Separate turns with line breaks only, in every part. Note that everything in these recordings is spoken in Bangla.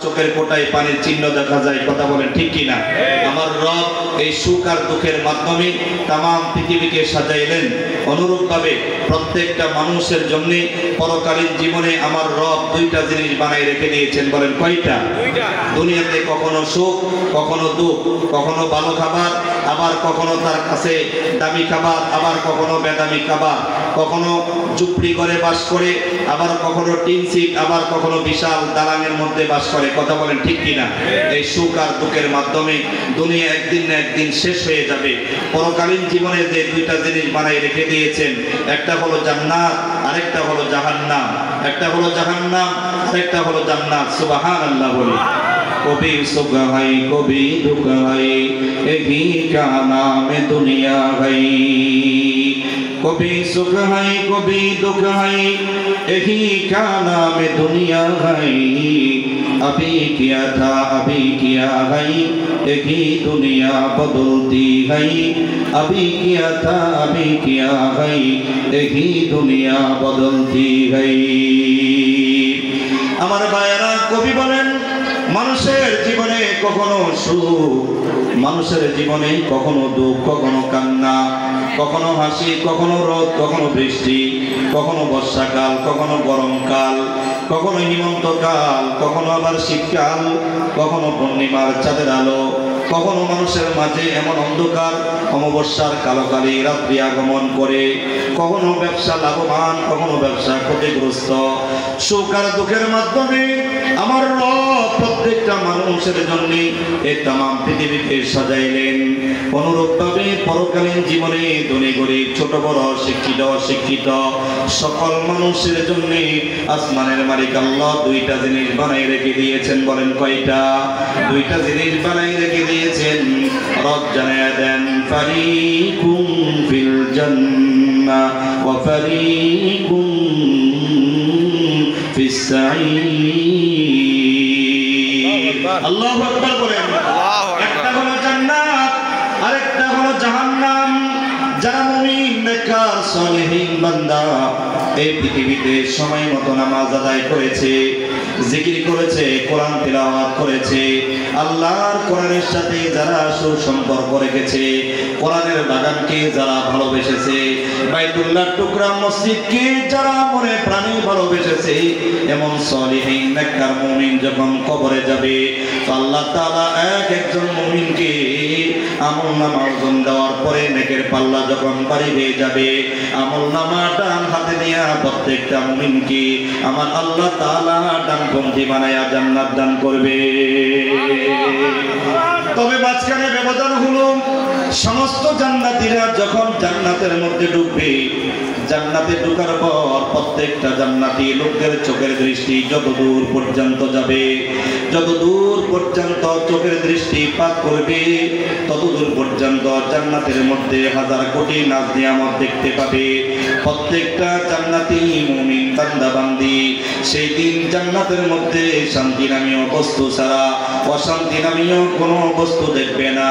চোখের কোটায় পানির চিহ্ন দেখা যায়, কথা বলেন ঠিক কিনা? আমার রব এই সুখ আর দুঃখের মাধ্যমে তামাম পৃথিবীকে সাজাইলেন। অনুরূপভাবে প্রত্যেকটা মানুষের জন্য পরকালীন জীবনে আমার রব দুইটা জিনিস বানাই রেখে দিয়েছেন। বলেন কয়টা? দুনিয়াতে কখনো সুখ, কখনো দুঃখ, কখনো ভালো খাবার, আবার কখনো তার কাছে দামি খাবার, আবার কখনো বেদামি খাবার, কখনো ঝুপড়ি করে বাস করে, আবার কখনো টিন সিট, আবার কখনো বিশাল দালানের মধ্যে বাস করে, কথা বলেন ঠিক কিনা? এই সুখ আর দুঃখের মাধ্যমে দুনিয়া একদিন না একদিন শেষ হয়ে যাবে। পরকালীন জীবনে যে দুইটা জিনিস বানাই রেখে দিয়েছেন, একটা হলো জান্নাত, আরেকটা হলো জাহান্নাম। একটা হলো জাহান্নাম, আরেকটা হলো জান্নাত। সুবহানাল্লাহ বলি। কবি সুখ হাই কবি দুঃখ হাই, এহি কা নাম দুনিয়া হাই। কবি সুখ হাই কবি দুঃখ হাই, এহি কা নাম দুনিয়া হাই। अभी किया था अभी किया है, एक ही दुनिया बदलती है। अभी किया था अभी किया है, एक ही दुनिया बदलती है। আমার ভাইয়েরা, কবি বলেন মানুষের জীবনে কখনো সুখ, মানুষের জীবনে কখনো দুঃখ, কখনো কান্না, কখনো হাসি, কখনো রোদ, কখনো বৃষ্টি, কখনো বর্ষাকাল, কখনো গরমকাল, কখনো হিমন্তকাল, কখনো আবার শীতকাল, কখনো পূর্ণিমার চাঁদের আলো, কখনো মানুষের মাঝে এমন অন্ধকার অমাবস্যার কালোকালী রাত্রি আগমন করে, কখনো ব্যবসা লাভবান, কখনো ব্যবসা ক্ষতিগ্রস্ত। সুখ আর দুঃখের মাধ্যমে আমার রব প্রত্যেকটা মানুষের জন্য এই তামাম পৃথিবীকে সাজাইলেন। অনুরূপভাবে পরকালীন জীবনে ধনী গরিব, ছোট বড়, শিক্ষিত অশিক্ষিত সকল মানুষের জন্য আসমানের মালিক আল্লাহ দুইটা জিনিস বানাই রেখে দিয়েছেন। বলেন কয়টা? দুইটা জিনিস বানাই রেখে দিয়েছেন। রব জানায়া দেন, ফারিকুম ফিল জান্নাহ ওয়া ফারিকুম ফিস সাঈর। আল্লাহু আকবার বলেন। একটা হলো জান্নাত, আরেকটা হলো জাহান্নাম। যারা মুমিন, নেককার, সালেহীন বান্দা এই পৃথিবীতে সময় মতো নামাজ আদায় করেছে, জিকির করেছে, কোরআন তিলাওয়াত করেছে, আল্লাহর কোরআনের সাথে যারা সুসম্পর্ক রেখেছে, কোরআনের বাগানকে যারা ভালোবেসেছে, বাইতুল্লাহর টুকরা মসজিদকে যারা মনে প্রাণে ভালোবেসেছে, এমন সালেহীন নেককার মুমিন যখন কবরে যাবে, তো আল্লাহ তাআলা এক একজন মুমিনকে আমলনামা ওজন দেওয়ার পরে নেকের পাল্লা যখন ভারী হয়ে যাবে, আমলনামা ডান হাতে নিয়ে প্রত্যেকটা মুমিনকে আমার আল্লাহ তাআলা ডানপন্থী বানায়া জান্নাত দান করবে। তবে মাঝখানে ব্যবধান হলো, সমস্ত জান্নাতীরা যখন জান্নাতের মধ্যে ঢুকবে, জান্নাতে ঢোকার পর প্রত্যেকটা জান্নাতি লোকদের চোখের দৃষ্টি যতদূর পর্যন্ত যাবে, যতদূর পর্যন্ত চোখের দৃষ্টি পাত করবে, ততদূর পর্যন্ত জান্নাতের মধ্যে হাজার কোটি নাজ নিয়ামত দেখতে পাবে। প্রত্যেকটা জান্নাতি মুমিন বান্দা বান্দি সেই দিন জান্নাতের মধ্যে শান্তি নামীয় বস্তু ছাড়া অশান্তি নামীয় কোনো বস্তু দেখবে না।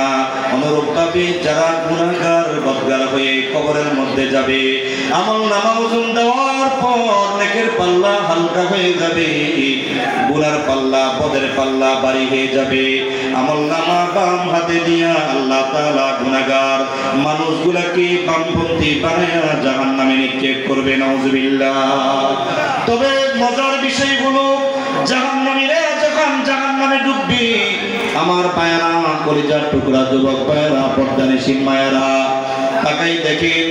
অনুরূপভাবে যারা গুনাহগার বদগার হয়ে কবরের মধ্যে যাবে, আমলনামা ওজন দেওয়ার পর নেকের পাল্লা হালকা হয়ে যাবে, গুনার পাল্লা, পদের পাল্লা ভারী হয়ে যাবে। আমলনামা বাম হাতে দিয়া আল্লাহ তাআলা গুনাহগার মানুষগুলোকে বামপন্থী বানায়া জাহান্নামে নিক্ষেপ করবে। নাউজুবিল্লাহ। তবে মজার বিষয় হলো, জাহান্নামীরা যখন জাহান্নামে ডুববে, আমার পায়রা, কলিজার টুকরা যুবক পায়রা, পর্দানিসীন মায়েরা, তাকাই দেখেন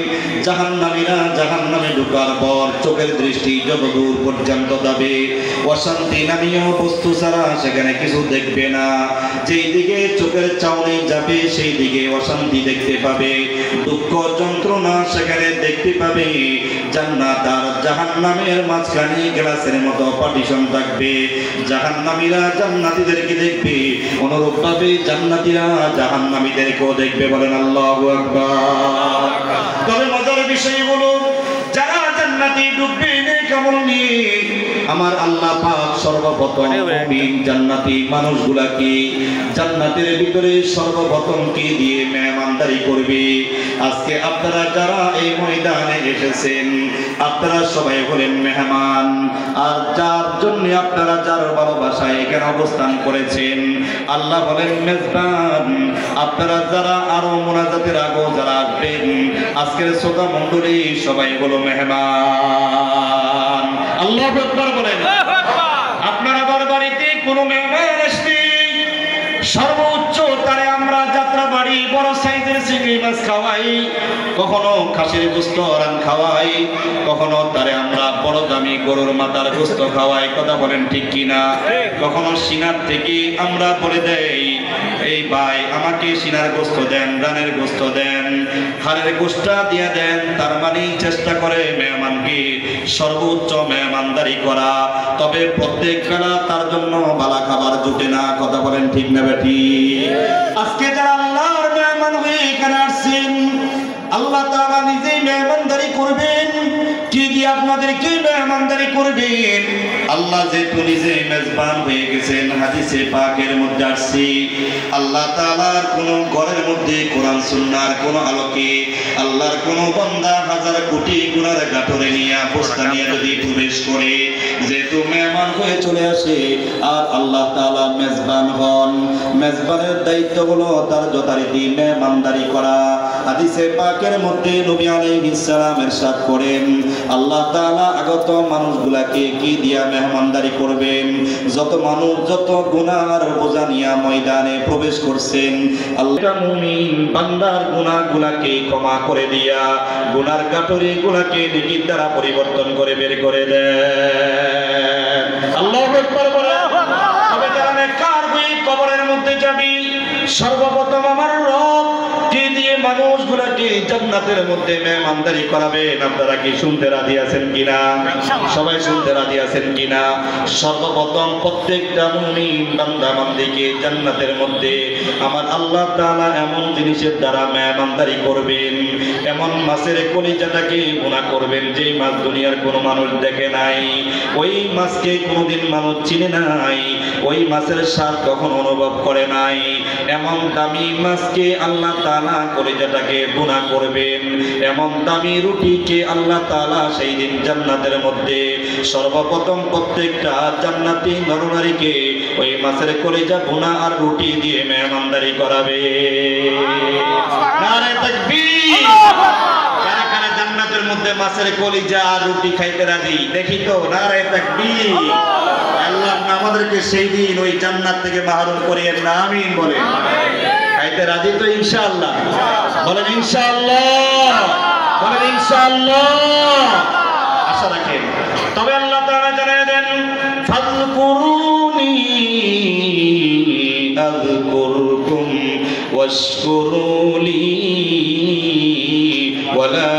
জাহান্নামীরা জাহান্নামে ঢোকার পর চোখের দৃষ্টি যতদূর পর্যন্ত যাবে, অশান্তি নামীয় বস্তু ছাড়া সেখানে কিছু দেখবে না। যেই দিকে চোখের চাউনি যাবে সেই দিকে অশান্তি দেখতে পাবে, দুঃখ যন্ত্রণা সেখানে দেখতে পাবে। জান্নাত আর জাহান্নামের মাঝখানে গ্লাসের মতো পার্টিশন থাকবে। জাহান্নামীরা জান্নাতীদেরকে দেখবে, অনুরূপভাবে জান্নাতীরা জাহান্নামীদেরকেও দেখবে। বলেন আল্লাহু আকবার। তবে মজার বিষয় হলো, যারা জান্নাতে ডুববে কেমন নিয়ে, আমার আল্লাহ পাক সর্বপ্রথম মুমিন জান্নাতি মানুষগুলাকে জান্নাতের ভিতরে সর্বপ্রথম কি দিয়ে মেহমানদারি করবে। আজকে আপনারা যারা এই ময়দানে এসেছেন, আপনারা সবাই হলেন মেহমান। আর যার জন্য আপনারা যার ভালোবাসায় এখানে অবস্থান করেছেন, আল্লাহ বলেন মেজবান। আপনারা যারা আরো মুনাজাতের আগেও যারা আসবেন, আজকের শ্রোতা মণ্ডলী সবাই হলো মেহমান। আল্লাহু আকবার বলেন। আপনার আবার বাড়িতে কোনো মেহমান আসবে, সর্বোচ্চ তারে আমরা যাত্রা বাড়ি বড় সাইজের চিংড়ি মাছ খাওয়াই, কখনো খাসির গোস্ত রান খাওয়াই, কখনো তারে আমরা বড় দামি গরুর মাথার গোস্ত খাওয়াই। কথা বলেন ঠিক কিনা? কখনো সিনার থেকে আমরা বলে দেই, এই ভাই আমাকে সিনার গোস্ত দেন, রানের গোস্ত দেন, হাড়ের গোস্তা দিয়ে দেন। তার মানে চেষ্টা করে মেহমানকে সর্বোচ্চ মেহমানদারি করা। তবে প্রত্যেক বেলা তার জন্য ভালো খাবার জুটে না। কথা বলেন ঠিক না বেটি? আজকে যারা আল্লাহর মেহমান হয়ে এখানে আসছেন, আল্লাহ তাআলা নিজেই মেহমানদারি করবেন। কি দিয়ে আপনাদেরকে মেহমানদারি করবেন? আল্লাহ যেহেতু নিজে মেজবান হয়ে গেছেন, হাদিসে পাকের মধ্যে আসছে আল্লাহ তাআলার কোন ঘরের মধ্যে কোরআন সুন্নাহর কোন আলোকে আল্লাহর কোন বান্দা হাজার কোটি গুনার গাঠরে নিয়ে বস্তা নিয়ে যদি প্রবেশ করে, যেহেতু মেহমান হয়ে চলে আসে আর আল্লাহ তাআলা মেজবান হন, মেজবানের দায়িত্ব হলো তার যথারীতি মেহমানদারি করা। হাদিসে পাকের মধ্যে নবী আলাইহিস সালাম ইরশাদ করেন, আল্লাহ তাআলা আগত মানুষগুলাকে কি দিয়া মেহমানদারি করবেন? যত মানুষ যত গুনার বোঝা নিয়ে ময়দানে প্রবেশ করছেন, আল্লাহ মুমিন বান্দার গুনাহগুলাকে ক্ষমা করে দিয়া গুনার গাঠরি গুলাকে নেকির দ্বারা পরিবর্তন করে বের করে দেন। আল্লাহু আকবার বলেন। তবে যারা নেককার হয়ে কবরের মধ্যে যাবি, সর্বপ্রথম আমার রব কি দিয়ে মানুষগুলাকে জান্নাতের মধ্যে মেহমানদারি করাবেন? আপনারা কি শুনতে রাজি আছেন কিনা? সবাই শুনতে রাজি আছেন কিনা? সর্বপ্রথম প্রত্যেকটা মুমিন বান্দা বান্দিকে জান্নাতের মধ্যে আমার আল্লাহ তাআলা এমন জিনিসের দ্বারা মেহমানদারি করবেন, এমন মাছের কলিজাটাকে ভুনা করবেন যেই মাছ দুনিয়ার কোনো মানুষ দেখে নাই, ওই মাছকে কোনোদিন মানুষ চিনে নাই, ওই মাছের স্বাদ কখনো অনুভব করে নাই। এমন দামি মাছকে আল্লাহ তাআলা কলিজাটাকে ভুনা করবেন, এমন দামি রুটিকে আল্লাহ তাআলা সেই দিন জান্নাতের মধ্যে সর্বপ্রথম প্রত্যেকটা জান্নাতি নরনারীকে ওই মাছের কলিজা ভুনা আর রুটি দিয়ে মেহমানদারি করাবে। নারে তাকবীর! কারা কারা জান্নাতের মধ্যে মাছের কলিজা আর রুটি খাইতে রাজি? দেখি তো, নারে তাকবীর! আল্লাহ আমাদেরকে সেই দিন ওই জান্নাত থেকে মাহরুম করিয়েন না, আমিন বলেন। খাইতে রাজি তো ইনশাআল্লাহ? বলেন ইনশাআল্লাহ, বলেন ইনশাআল্লাহ। আশা রাখেন। তবে আল্লাহ তাআলা জানিয়ে দেন, ফাযকুরুনি আযকুরকুম ওয়াশকুরুলি ওয়ালা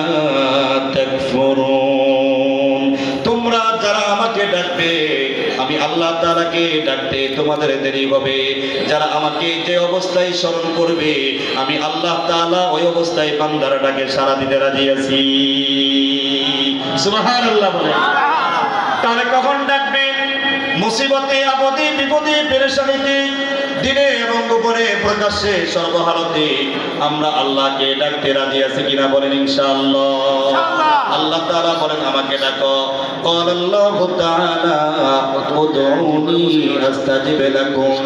তাকফুরুন। তোমরা যারা আমাকে ডাকবে, আমি আল্লাহ তাআলাকে ডাকতে তোমাদের দেরি হবে। যারা আমাকে যে অবস্থায় স্মরণ করবে, আমি আল্লাহ তাআলা ওই অবস্থায় বান্দার ডাকে সাড়া দিতে রাজি আছি। সুবহানাল্লাহ বলে। তাহলে কখন ডাকবেন? মুসিবতে, আপদে, বিপদে, পেরেশানিতে, দিনে এবং গোপনে, প্রকাশ্যে, সর্বহালতে আমরা আল্লাহকে ডাকতে রাজি আছি কিনা? বলেন ইনশাআল্লাহ। আল্লাহ তাআলা বলেন আমাকে ডাকো। ক্বালাল্লাহু তাআলা উদউনি আস্তাজিব লাকুম।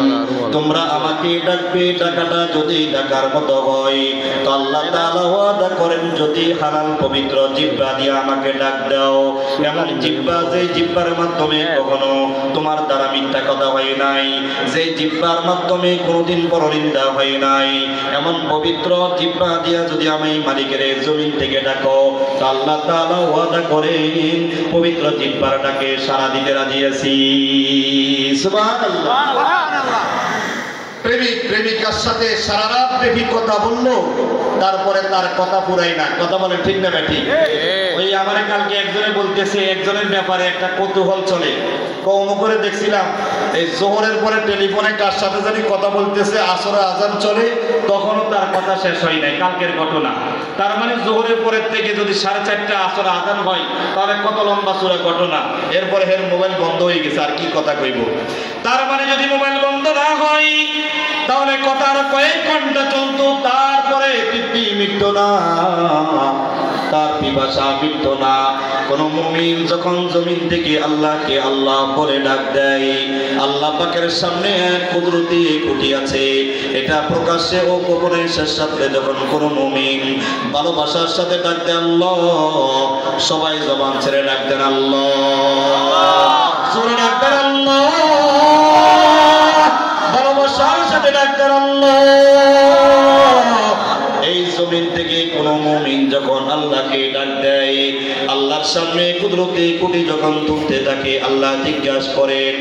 তোমরা আমাকে ডাকবে, ডাকাটা যদি ডাকার মতো হয় তো আল্লাহ তাআলা ওয়াদা করেন, যদি হালাল পবিত্র জিহ্বা দিয়ে আমাকে ডাক দাও, এমন জিহ্বা যে জিহ্বার মাধ্যমে কখনো তোমার দ্বারা মিথ্যা কথা হয় নাই, যে জিহ্বার মাধ্যমে কোনোদিন পরনিন্দা হয় নাই, এমন পবিত্র জিহ্বা দিয়া যদি আমি মালিকের জমিন থেকে ডাকো তো আল্লাহ তাআলা ওয়াদা করেন পবিত্র জিহ্বার ডাকে সাড়া দিতে রাজি আছি। সুবহানাল্লাহ। প্রেমিক প্রেমিকার সাথে সারা রাত ব্যাপী কথা বললো, তারপরে তার কথা পুরাই না। কথা বলে ঠিক না ব্যাটি? ওই আমার কালকে একজনে বলতেছে, একজনের ব্যাপারে একটা কৌতূহল চলে। কম করে দেখছিলাম এই জোহরের পরে টেলিফোনে কার সাথে জানি কথা বলতেছে, আসরে আজান চলে, তখনও তার কথা শেষ হয় নাই। কালকের ঘটনা। তার মানে জোহরের পরের থেকে যদি 4:30 আসরে আজান হয়, তাহলে কত লম্বা চূড়া ঘটনা। এরপরে হের মোবাইল বন্ধ হয়ে গেছে, আর কি কথা কইব? তার মানে যদি মোবাইল বন্ধ না হয় তাহলে কথা আর কয়েক ঘন্টা চলতো, তারপরে তৃপ্তি মিটতো না। তার পিপাসা মিটতো না। কোন মুমিন যখন জমিন থেকে আল্লাহকে আল্লাহ বলে ডাক দেয়, আল্লাহ পাকের সামনে এক কুদরতি খুঁটি আছে, এটা প্রকাশ্যে ও গোপনে সাথে যখন কোন মুমিন ভালোবাসার সাথে ডাক দেয় আল্লাহ, সবাই জবান ছেড়ে ডাক দেন আল্লাহ, জোরে ডাক দেন আল্লাহ, ভালোবাসার সাথে ডাক দেন আল্লাহ। এই জমিন থেকে কোন মুমিন যখন আল্লাহকে ডাক দেয়, আল্লাহর সামনে কুদরতি খুঁটি যখন তুলতে থাকে, আল্লাহ জিজ্ঞাসা করেন,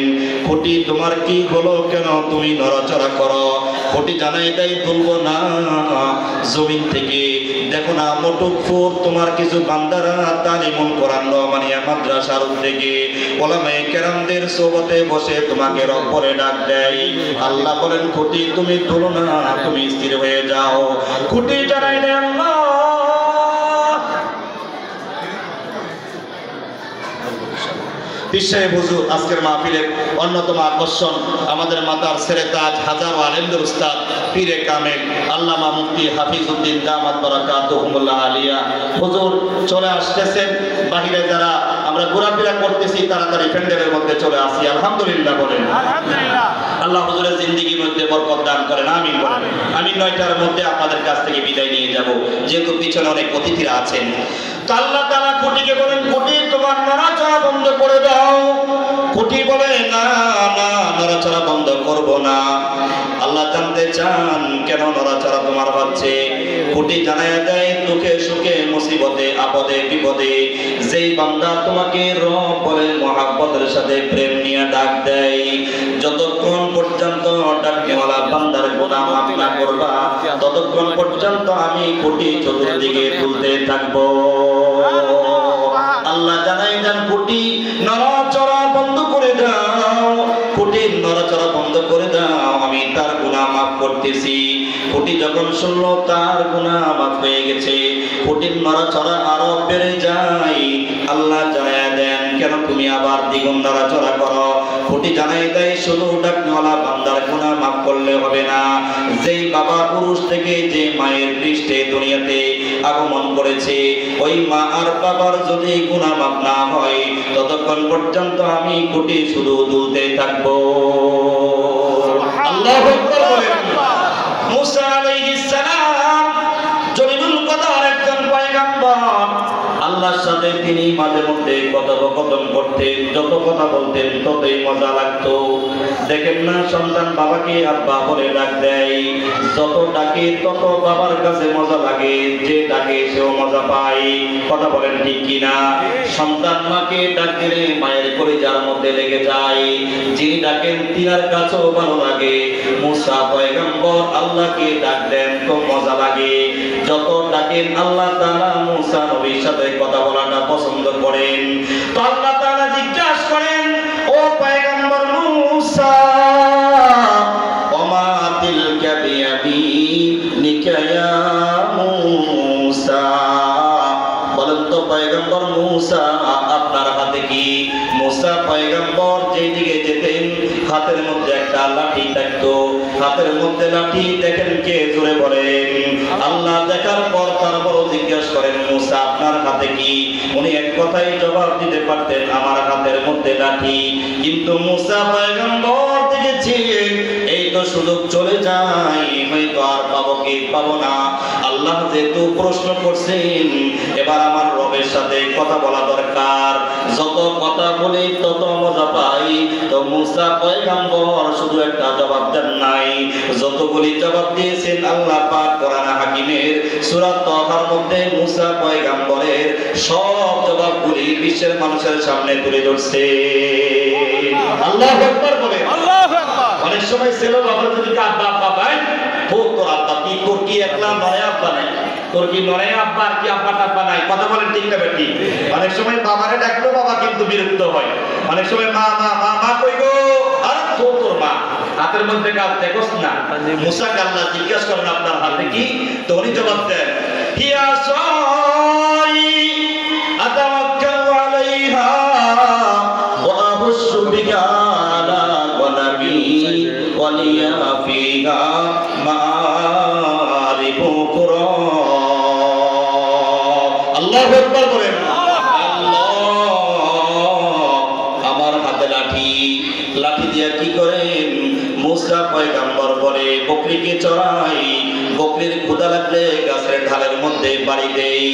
খুঁটি তোমার কি হলো, কেন তুমি নড়াচড়া করো? খুঁটি জানাই দেয়, তুলবো না। জমিন থেকে দেখো না মোটকপুর তোমার কিছু বান্দারা তালিমুল কোরআন রহমানিয়া মাদ্রাসার থেকে ওলামায়ে কেরামদের সোহবতে বসে তোমাকে রব্বরে ডাক দেয়। আল্লাহ বলেন, খুঁটি তুমি তুলো না, তুমি স্থির হয়ে যাও। খুঁটি জানাই দেয় আল্লাহ। হুজুর আজকের মাহফিলের অন্যতম আকর্ষণ আমাদের মাতার সেরে তাজ হাজারো আলেমদের উস্তাদ পীরে কামেল আল্লামা মুফতি হাফিজউদ্দিন দামাত বারাকাতুহুমুল্লাহ আলিয়া হুজুর চলে আসতেছেন। বাহিরে যারা আমরা ঘোরাফেরা করতেছি তাড়াতাড়ি প্যান্ডেলের মধ্যে চলে আসি। আলহামদুলিল্লাহ বলেন আলহামদুলিল্লাহ। আল্লাহ হুজুরের জিন্দেগির মধ্যে বরকত দান করেন, আমিন বলেন। আমি 9টার মধ্যে আপনাদের কাছ থেকে বিদায় নিয়ে যাব, যেহেতু পিছনে অনেক অতিথিরা আছেন। তো আল্লাহ তাআলা খুঁটিকে বলেন, খুঁটি তোমার নড়াচড়া বন্ধ করে দাও। খুঁটি বলে, না না, নড়াচড়া বন্ধ করব না। আল্লাহ জানতে চান কেন নড়াচড়া তোমার হচ্ছে। খুঁটি জানায়া দেয়, দুঃখে সুখে মুসিবতে আপদে বিপদে যেই বান্দা তোমাকে রব বলে মহাব্বতের সাথে প্রেম নিয়ে ডাক দেয়, যতক্ষণ পর্যন্ত ডাকনেওয়ালা বান্দার গুনাহ মাফ না করবা, ততক্ষণ পর্যন্ত আমি খুঁটি চতুর্দিকে তুলতে থাকবো। আল্লাহ জানাই দেন, খুঁটি নড়াচড়া বন্ধ করে দাও, খুঁটির নড়াচড়া বন্ধ করে দাও, আমি তার গুনাহ মাফ করতেছি। খুঁটি যখন শুনলো তার গুনাহ মাফ হয়ে গেছে, খুঁটির নড়াচড়া আরো বেড়ে যায়। আল্লাহ জানাই দেন, কেন তুমি আবার দ্বিগুণ নড়াচড়া করো? খুঁটি জানাই দেয়, শুধু ডাকনেওয়ালা বান্দার গুনাহ মাফ করলে হবে না, যেই বাবা পুরুষ থেকে যে মায়ের পৃষ্ঠে দুনিয়াতে আগমন করেছে, ওই মা আর বাবার যদি গুনাহ মাফ না হয়, ততক্ষণ পর্যন্ত আমি খুঁটি শুধু দুলতে থাকবো। আল্লাহু আকবার বলেন। মুসা আলাইহিস সালাম জলিলুল কদর একজন পয়গম্বর, আল্লাহর সাথে তিনি মাঝে মধ্যে কথোপকথন করতেন, যত কথা বলতেন ততই মজা লাগতো। দেখেন না, সন্তান বাবাকে আব্বা বলে ডাক দেয়, যত ডাকে তত বাবার কাছে মজা লাগে, যে ডাকে সেও মজা পায়। কথা বলেন ঠিক কিনা? সন্তান মাকে ডাক দিলে মায়ের কলিজার মধ্যে লেগে যায়, যিনি ডাকেন তিনার কাছেও ভালো লাগে। মুসা পয়গম্বর আল্লাহকে ডাক দেন, তো মজা লাগে। যত ডাকেন আল্লাহ তাআলা মুসা নবীর সাথে কথা বলাটা পছন্দ করেন। তো আল্লাহ তাআলা জিজ্ঞাসা করেন, ও পয়গম্বর মুসা, ওমা তিলকা বিয়ামিনিকা ইয়া মুসা, বলেন তো পয়গম্বর মুসা আপনার হাতে কি? মুসা পয়গম্বর যেদিকে যেতেন হাতের মধ্যে একটা লাঠি থাকতো, হাতের মধ্যে লাঠি দেখেন কে? জোরে বলেন আল্লাহ। দেখার পর তারপর জিজ্ঞাসা করেন, মুসা আপনার হাতে কি? উনি এক কথাই জবাব দিতে পারতেন, আমার হাতের মধ্যে লাঠি। কিন্তু মুসা পয়গম্বর দেখেছেন এই তো সুযোগ চলে যায়, হয়তো আর পাবো কি পাবো না। আল্লাহ যেহেতু প্রশ্ন করছেন, এবার আমার রবের সাথে কথা বলা দরকার। যত কথা বলি তত মজা পাই। তো মুসা পয়গম্বর শুধু একটা জবাব দেন নাই, যতগুলি জবাব দিয়েছেন আল্লাহ পাক কোরআন হাকিমের সূরা তাহার মধ্যে মুসা পয়গম্বরের সব জবাবগুলি বিশ্বের মানুষের সামনে তুলে ধরছে। আল্লাহু আকবার বলে। আল্লাহু আকবার। অনেক সময় ছেলে বাবা যদি আব্বা আব্বা ভাই ও তোর আব্বা কি, তোর কি একলা নয় আব্বা নাই, তোর কি নয় আব্বা কি আব্বা টাব্বা নাই? কথা বলেন ঠিক না বেটি? অনেক সময় বাবারে ডাকলো বাবা কিন্তু বিরক্ত হয়। অনেক সময় মা মা মা মা কই গো, আর তো তোর মা হাতের মধ্যে কাজ দেখোস না। মুসা আল্লাহ জিজ্ঞাসা করেন আপনার হাতে কি? তো উনি জবাব দেন, হিয়া সাই আতাওয়াক্কালু আলাইহা ওয়া আহুশু বিহা আলা গনামি ওয়া লিয়া ফিহা মাআরিবু কুরা। আল্লাহু আল্লাহু আকবার বলেন। আমার হাতে লাঠি, লাঠি দিয়া কি করেন? মুসা পয়গম্বর বলে বকরিকে চড়াই, বকরির ক্ষুধা লাগলে গাছের ঢালের মধ্যে বাড়ি দেই,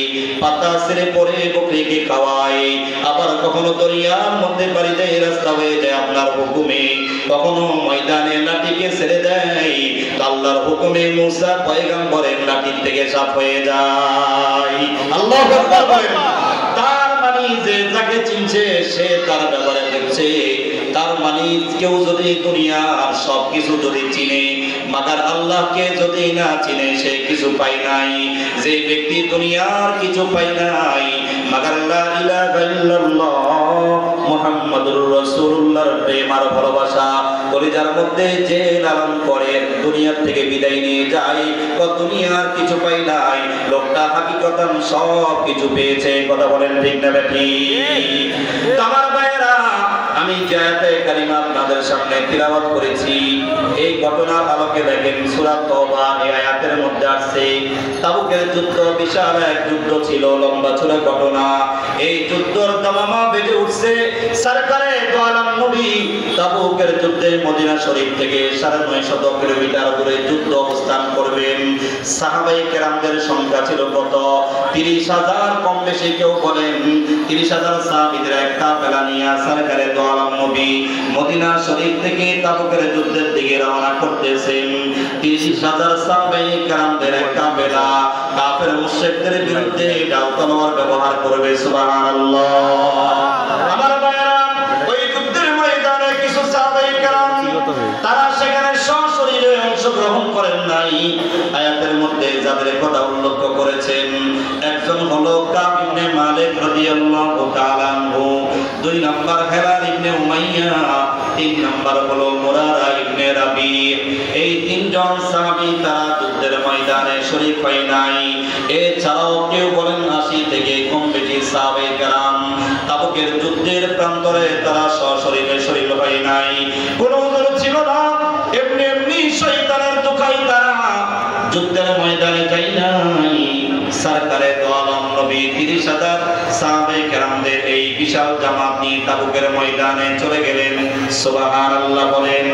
পাতা ছেড়ে পরে বকরিকে খাওয়াই, আবার কখনো দরিয়ার মধ্যে বাড়ি দেয়, রাস্তা হয়ে যায় আপনার হুকুমে, কখনো ময়দানে লাঠিকে ছেড়ে দেয়, আল্লাহর হুকুমে মুসা পয়গম্বরের লাঠির থেকে সাফ হয়ে যায়। আল্লাহু আকবার বলেন। তার মানে যে যাকে চিনছে সে তার ব্যাপারে দেখছে, তার মানে কেউ যদি দুনিয়ার সবকিছু যদি চিনে মাগার আল্লাহকে যদি না চিনে সে কিছু পায় নাই। যে ব্যক্তি দুনিয়ার কিছু পায় নাই মাগার লা ইলাহা ইল্লাল্লাহ মুহাম্মাদুর রাসূলুল্লাহর প্রেম আর ভালোবাসা কলিজার মধ্যে যে লালন করে দুনিয়া থেকে বিদায় নিয়ে যায়, কত দুনিয়ার কিছু পাই নাই, লোকটা হাকিকতান সব কিছু পেয়েছে। কথা বলেন ঠিক না ঠিক? আমার ভাইরা, আমি যে আয়াতে কারিমা আপনাদের সামনে তিলাওয়াত করেছি এই ঘটনার আলোকে দেখেন সূরা তওবা এই আয়াতের মধ্যে আছে তাবুকের যুদ্ধ বিশাল এক যুদ্ধ ছিল, লম্বা ছিল ঘটনা। এই যুদ্ধের দামামা বেজে উঠছে। সরকারে দো আলম নবী তাবুকের যুদ্ধে মদিনা শরীফ থেকে ৯৫০ কিলোমিটার দূরে যুদ্ধ অবস্থান করবেন। সাহাবায়ে কেরামদের সংখ্যা ছিল কত? ৩০,০০০, কম বেশি কেউ বলেন ৩০,০০০ সাহাবীদের একটা কাফেলা নিয়ে সরকারে দো আলম নবী মদিনা শরীফ থেকে তাবুকের যুদ্ধের দিকে রওনা করতেছেন। ৩০,০০০ সাহাবায়ে কেরামদের একটা কাফেলা কাফের মুশরিকদের বিরুদ্ধে ডাল তলোয়ার ব্যবহার করবে। সুবহানাল্লাহ। আমার ভাইরা, ওই যুদ্ধের ময়দানে কিছু সাহাবায়ে কেরাম তারা সেখানে সশরীরে অংশগ্রহণ করেন নাই। আয়াতের মধ্যে যাদের কথা উল্লেখ করেছেন একজন হলো কাব ইবনে মালিক রাদিয়াল্লাহু তাআলা আনহু, ২ নাম্বার হেলাল ইবনে উমাইয়া, ৩ নাম্বার হলো মুরারা ইবনে রাবি। এই ৩ জন সাহাবী তারা যুদ্ধের ময়দানে শরীক হয় নাই। এছাড়াও কেউ বলেন ৮০ থেকে কম বেশি সাহাবায়ে কেরাম তাবুকের যুদ্ধের প্রান্তরে তারা সশরীরে শরীক হয় নাই। কোন ওজোর ছিল না, এমনি এমনি শয়তানের দোকাই তারা যুদ্ধের ময়দানে যাই নাই। সরকারে দো আলম নবী ৩০,০০০ সাহাবায়ে কেরামদের এই বিশাল জামাত নিয়ে তাবুকের ময়দানে চলে গেলেন। সুবহানাল্লাহ বলেন।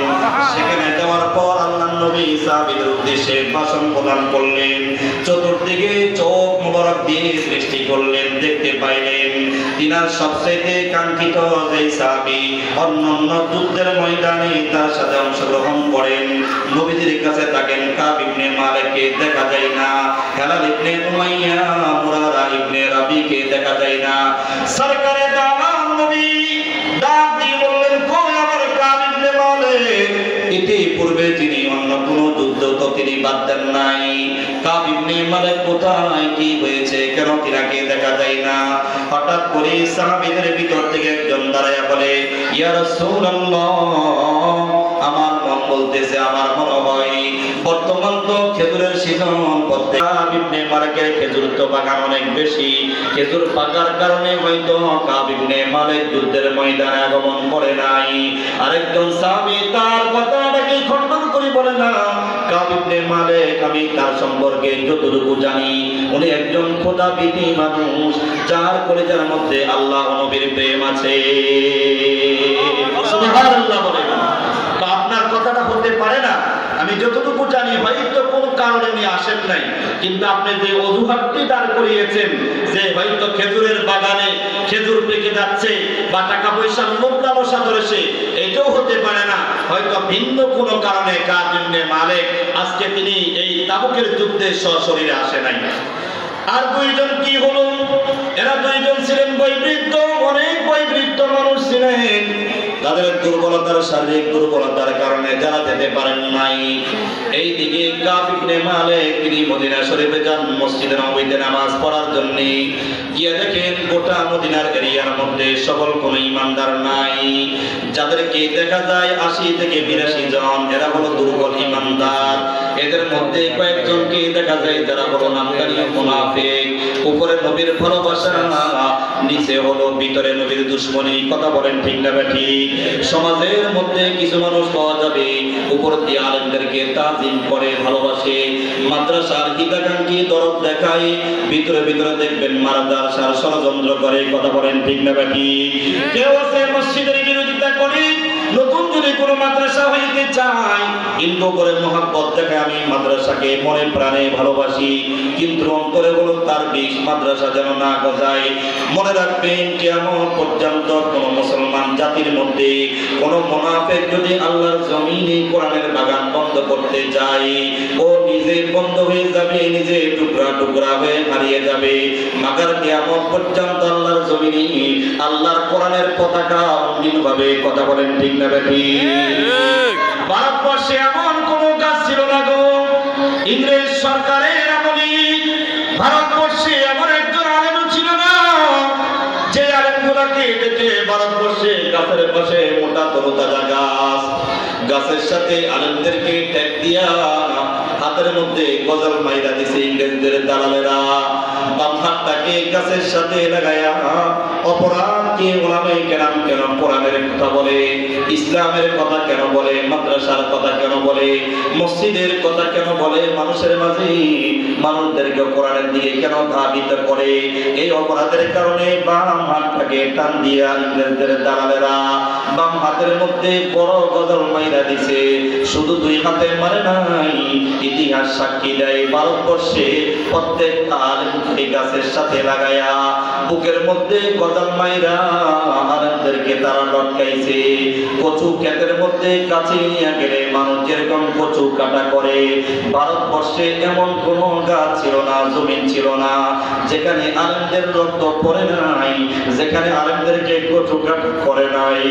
সেখানে যাওয়ার পর আল্লাহর নবী সাহাবীদের উদ্দেশ্যে ভাষণ প্রদান করলেন। চতুর্দিকে চোখ মোবারক দিয়ে দৃষ্টি করলেন, দেখতে পাইলেন তিনার সবচেয়ে কাঙ্ক্ষিত যে সাহাবী অন্যান্য যুদ্ধের ময়দানে তার সাথে অংশগ্রহণ করেন নবীজির কাছে থাকেন কাব ইবনে মালিককে দেখা যায় না, হেলাল ইবনে উমাইয়া, মুরারা ইবনে রাবিকে দেখা যায় না। সরকারে দো আলম নবী ডাক দিয়ে বললেন, কই আমার কাব ইবনে মালিক? ইতিপূর্বে তিনি অন্য কোন যুদ্ধ তো তিনি বাদ দেন নাই। কাব ইবনে মালিক কোথায়, কি হয়েছে, কেন তিনাকে দেখা যায় না? হঠাৎ করে সাহাবীদের ভিতর থেকে একজন দাঁড়ায়া বলে, ইয়া রাসূলুল্লাহ, আমার মন বলতেছে, আমার মনে হয় বর্তমান তো খেজুরের সিজন, কাব ইবনে মালিকের খেজুর তো বাগান অনেক বেশি, খেজুর পাকার কারণে হয়তো কাব ইবনে মালিক যুদ্ধের ময়দানে আগমন করে নাই। আরেকজন সাহাবী তার কথাটাকে খণ্ডন করে বলে, না, কাব ইবনে মালিক আমি তার সম্পর্কে যতটুকু জানি উনি একজন খোদাভীতি মানুষ, যার কলিজার মধ্যে আল্লাহ ও নবীর প্রেম আছে। সুবহানাল্লাহ বলেন। আপনার কথাটা হতে পারে না, আমি যতটুকু জানি হয়তো কোনো কারণে নিয়ে আসেন নাই, কিন্তু আপনি যে অজুহাতটি দাঁড় করিয়েছেন যে হয়তো খেজুরের বাগানে খেজুর পেকে যাচ্ছে বা টাকা পয়সার লোভ লালসা ধরেছে, এটাও হতে পারে না, হয়তো ভিন্ন কোনো কারণে কাব ইবনে মালিক আজকে তিনি এই তাবুকের যুদ্ধে সশরীরে আসে নাই। আর ২ জন কি হলো? এরা ২ জন ছিলেন বয়োবৃদ্ধ, অনেক বয়োবৃদ্ধ মানুষ ছিলেন। তাদের দুর্বলতার, শারীরিক দুর্বলতার কারণে যারা যেতে পারেন নাই। এইদিকে কাব ইবনে মালিক তিনি মদিনা শরীফে যান মসজিদে নববীতে নামাজ পড়ার জন্য। গিয়ে দেখেন গোটা মদিনার এরিয়ার মধ্যে সকল কোনো ইমানদার নাই। যাদেরকে দেখা যায় ৮০ থেকে ৮২ জন, এরা হলো দুর্বল ইমানদার। এদের মধ্যে কয়েকজনকে দেখা যায় যারা হলো নামদারি মুনাফিক, উপরে নবীর ভালোবাসা, নিচে হলো ভিতরে নবীর দুশমনী। কথা বলেন ঠিক না ঠিক? সমাজের মধ্যে কিছু মানুষ পাওয়া যাবে উপর দিয়ে আলেমদেরকে তাজিম করে ভালোবাসে, মাদ্রাসার হিতাকাঙ্ক্ষী দরদ দেখায়, ভিতরে ভিতরে দেখবেন মাদ্রাসার ষড়যন্ত্র করে। কথা বলেন ঠিক না ঠিক? কেউ আছে মসজিদের বিরোধিতা করে, নতুন যদি কোনো মাদ্রাসা হইতে চায় কিন্তু করে মহব্বত দেখে আমি মাদ্রাসাকে মনে প্রাণে ভালোবাসি, কিন্তু অন্তরে হলো তার বিষ, মাদ্রাসা যেন না গজায়। মনে রাখবেন কিয়ামত পর্যন্ত কোন মুসলমান জাতির মধ্যে কোন মুনাফিক যদি আল্লাহর জমিনে কোরআনের বাগান বন্ধ করতে যায়, ও নিজে বন্ধ হয়ে যাবে, নিজে টুকরা টুকরা হয়ে হারিয়ে যাবে। মাগার কিয়ামত পর্যন্ত আল্লাহর জমিনে আল্লাহর কোরআনের পতাকা অঙ্গিন ভাবে। কথা বলেন ঠিক না ঠিক? ভারতবর্ষে এমন কোন কাজ ছিল না গো ইংরেজ সরকারের আমলে, ভারতবর্ষে এমন একজন আলেম ছিল না যে আলেমগুলোকে দেখে ভারতবর্ষে গাছের পাশে মোটা তরতাজা গাছ, গাছের সাথে আলেমদেরকে ট্যাগ দিয়া হাতের মধ্যে গজল মাইরা দিছে ইংরেজদের দালালেরা। বাম হাতটাকে গাছের সাথে লাগায়া অপরাধকে ওলামায়ে কেরাম কেন কোরআনের কথা বলে, ইসলামের কথা কেন বলে, মাদ্রাসার কথা কেন বলে, মসজিদের কথা কেন বলে, মানুষের মাঝে মানুষদেরকে কোরআনের দিকে কেন ধাবিত করে। এই অপরাধের কারণে বাম হাতটাকে টান দিয়া ইংরেজদের দালালেরা বাম হাতের মধ্যে বড় গজল মাইরা দিছে। শুধু দুই হাতে মারে নাই, ইতিহাস সাক্ষী দেয় ভারতবর্ষে প্রত্যেক আলেমকে গাছের সাথে লাগায়া বুকের মধ্যে গজল মাইরা আলেমদেরকে তারা লটকাইছে। কচু ক্ষেতের মধ্যে কাছে নিয়ে গেলে মানুষ যেরকম কচু কাটা করে, ভারতবর্ষে এমন কোন গাছ ছিল না, জমিন ছিল না যেখানে আলেমদের রক্ত পড়ে নাই, যেখানে আলেমদেরকে কচু কাটা করে নাই।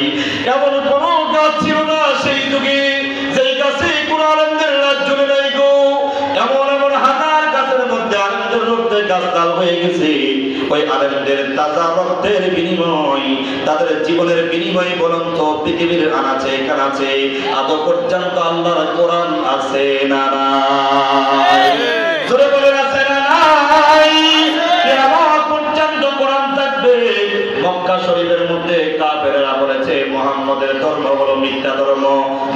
এমন কোন গাছ ছিল না সেই যুগে যেই গাছে কোন আলেমদের রাজ্য নাই গো। এমন এমন হাজার গাছের মধ্যে আলেমদের রক্তে গাছ লাল হয়ে গেছে। ওই আলেমদের তাজা রক্তের বিনিময়, তাদের জীবনের বিনিময় বলন্ত পৃথিবীর আনাচে কানাচে আদৌ পর্যন্ত আল্লাহর কোরআন আছে না নাই? জোরে বলে আছে না নাই? কিয়ামত পর্যন্ত কোরআন থাকবে। মক্কা শরীফের মধ্যে কাফেররা বলেছে মুহাম্মদের ধর্ম হলো মিথ্যা ধর্ম,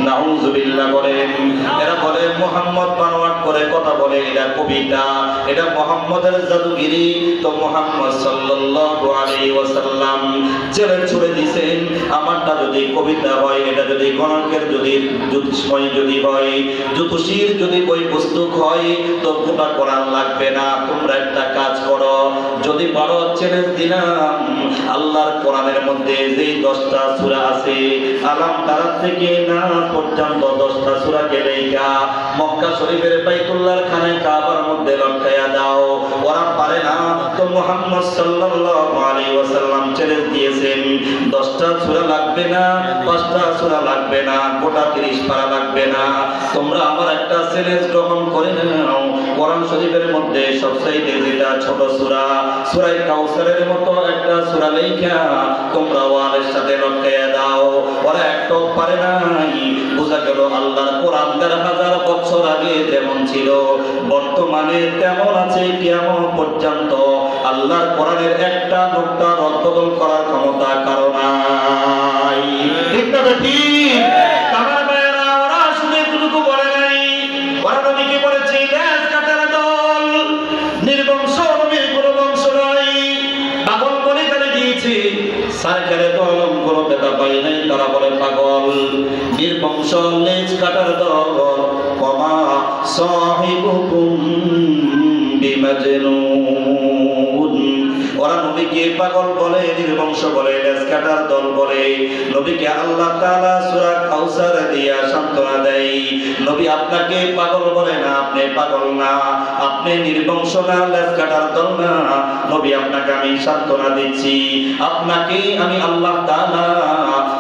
নাউজুবিল্লাহ বলেন। এরা বলে মুহাম্মদ বানোয়াট করে কথা বলে, এটা কবিতা, এটা মুহাম্মদের জাদুগিরি। তো মুহাম্মদ সাল্লাল্লাহু আলাইহি ওয়াসাল্লাম ছেড়ে ছুড়ে দিয়েছেন, আমারটা যদি কবিতা হয়, এটা যদি গণকের যদি জ্যোতিষময় যদি হয়, জ্যোতিষীর যদি ওই পুস্তক হয়, তো গোটা কোরআন লাগবে না। তোমরা একটা কাজ করো, যদি বড় চ্যালেঞ্জ দিলাম আল্লাহর কোরআনের মধ্যে যে 10টা সূরা আছে, আলাম তারা থেকে না পর্যন্ত 10টা সূরাকে লেখা মক্কা শরীফের বাইতুল্লাহর খানায় কাবার মধ্যে লটকায়া দাও। ওরা পারে না, তো মুহাম্মদ সাল্লাল্লাহু আলাইহি ওয়াসাল্লাম চ্যালেঞ্জ দিয়েছেন, 10টা সূরা লাগবে না, 5টা সূরা লাগবে না, গোটা 30 পারা লাগবে না। তোমরা আমার একটা চ্যালেঞ্জ গ্রহণ করে নাও, কোরআন শরীফের মধ্যে সবচাইতে যেটা ছোট সূরা, সূরা কাউসারের মতো একটা সূরা লেখা তোমরা ওয়ালের সাথে লটকায়া দাও। ওরা একটাও পারে নাই। বোঝা গেল আল্লাহর কোরআন 1000 বছর আগে যেমন ছিল বর্তমানে তেমন আছে কিয়ামত পর্যন্ত। আল্লাহর কোরআনের একটা নুকতা রদবদল করার ক্ষমতা কারো নাই। ঠিক না ঠিক? আমার ভাইয়েরা, ওরা শুধু এতটুকু বলে নাই, ওরা নবীকে বলেছে লেজ কাটার দল, নির্বংশ, নবীর কোনো বংশ নাই, পাগল বলে গালি দিয়েছে। সরকারের দল কোনো বেতা পাই নাই, তারা বলে পাগল, নির্বংশ, লেজ কাটার দল। ওমা সাহিবুকুম বিমাজনুন। ওরা নবীকে পাগল বলে, নির্বংশ বলে, লেজ কাটার দল বলে। নবীকে আল্লাহ তাআলা সূরা কাউসার দিয়া সান্ত্বনা দেয়, নবী আপনাকে পাগল বলে না, আপনি পাগল না, আপনি নির্বংশ না, লেজ কাটার দল না। নবী আপনাকে আমি সান্ত্বনা দিচ্ছি, আপনাকে আমি আল্লাহ তাআলা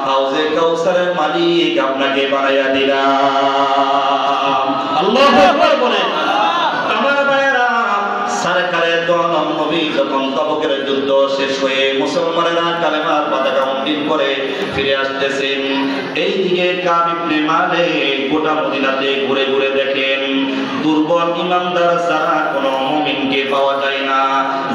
হাউজে কাউসারের মালিক আপনাকে বানাইয়া দিলাম। আল্লাহু আকবার বলে। আমার ভাইরা, সরকারের দল নবী যখন তবুকের যুদ্ধ শেষ হয়ে মুসলমানেরা কালেমার পতাকা উন্নীত করে ফিরে আসতেছেন, এইদিকে কাব ইবনে মালিক গোটা মদিনাতে ঘুরে ঘুরে দেখেন দুর্বল ইমানদার ছাড়া কোনো মুমিনকে পাওয়া যায় না।